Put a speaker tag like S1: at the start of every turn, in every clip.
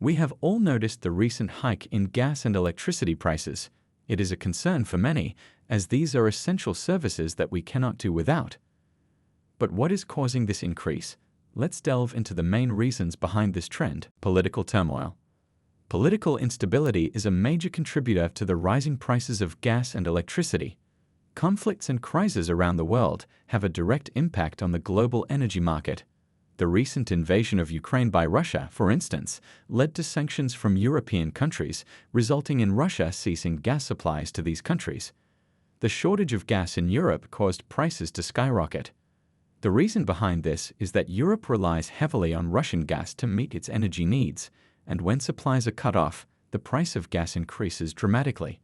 S1: We have all noticed the recent hike in gas and electricity prices. It is a concern for many, as these are essential services that we cannot do without. But what is causing this increase? Let's delve into the main reasons behind this trend. Political turmoil. Political instability is a major contributor to the rising prices of gas and electricity. Conflicts and crises around the world have a direct impact on the global energy market. The recent invasion of Ukraine by Russia, for instance, led to sanctions from European countries, resulting in Russia ceasing gas supplies to these countries. The shortage of gas in Europe caused prices to skyrocket. The reason behind this is that Europe relies heavily on Russian gas to meet its energy needs, and when supplies are cut off, the price of gas increases dramatically.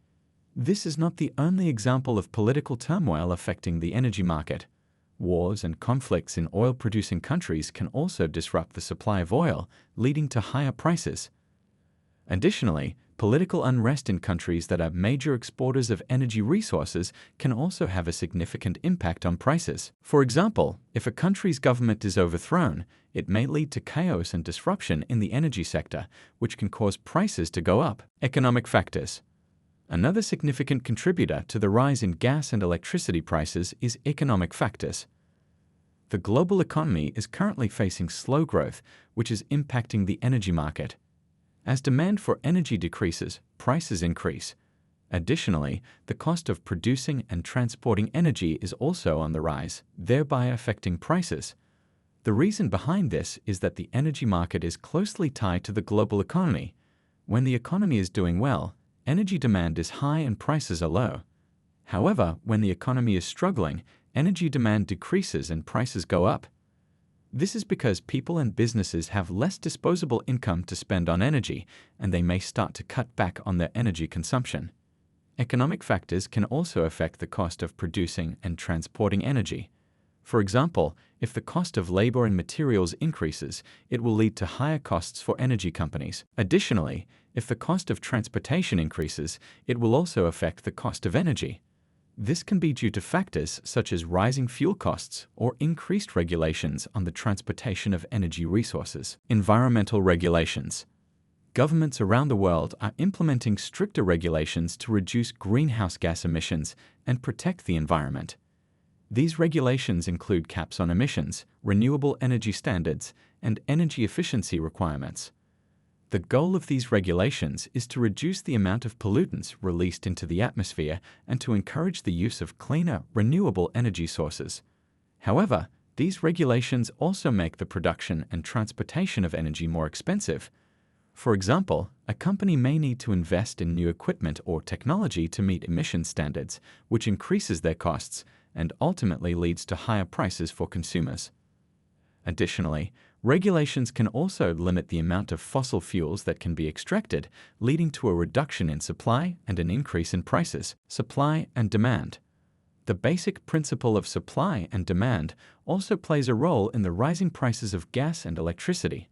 S1: This is not the only example of political turmoil affecting the energy market. Wars and conflicts in oil-producing countries can also disrupt the supply of oil, leading to higher prices. Additionally, political unrest in countries that are major exporters of energy resources can also have a significant impact on prices. For example, if a country's government is overthrown, it may lead to chaos and disruption in the energy sector, which can cause prices to go up. Economic factors. Another significant contributor to the rise in gas and electricity prices is economic factors. The global economy is currently facing slow growth, which is impacting the energy market. As demand for energy decreases, prices increase. Additionally, the cost of producing and transporting energy is also on the rise, thereby affecting prices. The reason behind this is that the energy market is closely tied to the global economy. When the economy is doing well, energy demand is high and prices are low. However, when the economy is struggling, energy demand decreases and prices go up. This is because people and businesses have less disposable income to spend on energy, and they may start to cut back on their energy consumption. Economic factors can also affect the cost of producing and transporting energy. For example, if the cost of labor and materials increases, it will lead to higher costs for energy companies. Additionally, if the cost of transportation increases, it will also affect the cost of energy. This can be due to factors such as rising fuel costs or increased regulations on the transportation of energy resources. Environmental regulations. Governments around the world are implementing stricter regulations to reduce greenhouse gas emissions and protect the environment. These regulations include caps on emissions, renewable energy standards, and energy efficiency requirements. The goal of these regulations is to reduce the amount of pollutants released into the atmosphere and to encourage the use of cleaner, renewable energy sources. However, these regulations also make the production and transportation of energy more expensive. For example, a company may need to invest in new equipment or technology to meet emission standards, which increases their costs and ultimately leads to higher prices for consumers. Additionally, regulations can also limit the amount of fossil fuels that can be extracted, leading to a reduction in supply and an increase in prices. Supply and demand. The basic principle of supply and demand also plays a role in the rising prices of gas and electricity.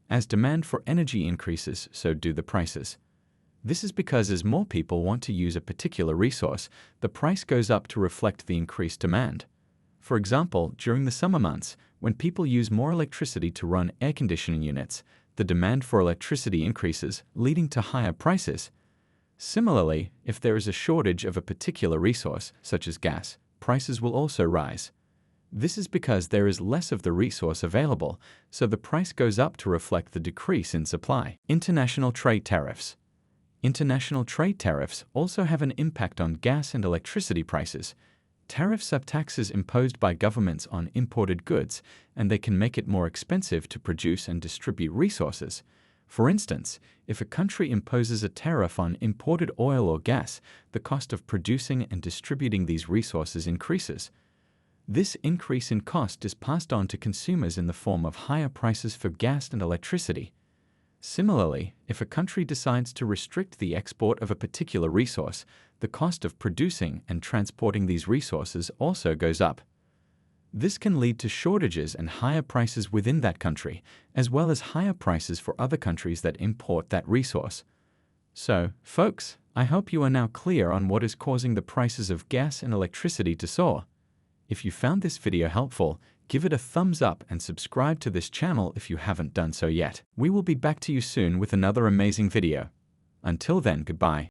S1: As demand for energy increases, so do the prices. This is because as more people want to use a particular resource, the price goes up to reflect the increased demand. For example, during the summer months, when people use more electricity to run air conditioning units, the demand for electricity increases, leading to higher prices. Similarly, if there is a shortage of a particular resource, such as gas, prices will also rise. This is because there is less of the resource available, so the price goes up to reflect the decrease in supply. International trade tariffs. International trade tariffs also have an impact on gas and electricity prices. Tariffs are taxes imposed by governments on imported goods, and they can make it more expensive to produce and distribute resources. For instance, if a country imposes a tariff on imported oil or gas, the cost of producing and distributing these resources increases. This increase in cost is passed on to consumers in the form of higher prices for gas and electricity. Similarly, if a country decides to restrict the export of a particular resource, the cost of producing and transporting these resources also goes up. This can lead to shortages and higher prices within that country, as well as higher prices for other countries that import that resource. So, folks, I hope you are now clear on what is causing the prices of gas and electricity to soar. If you found this video helpful, Give it a thumbs up and subscribe to this channel if you haven't done so yet. We will be back to you soon with another amazing video. Until then, goodbye.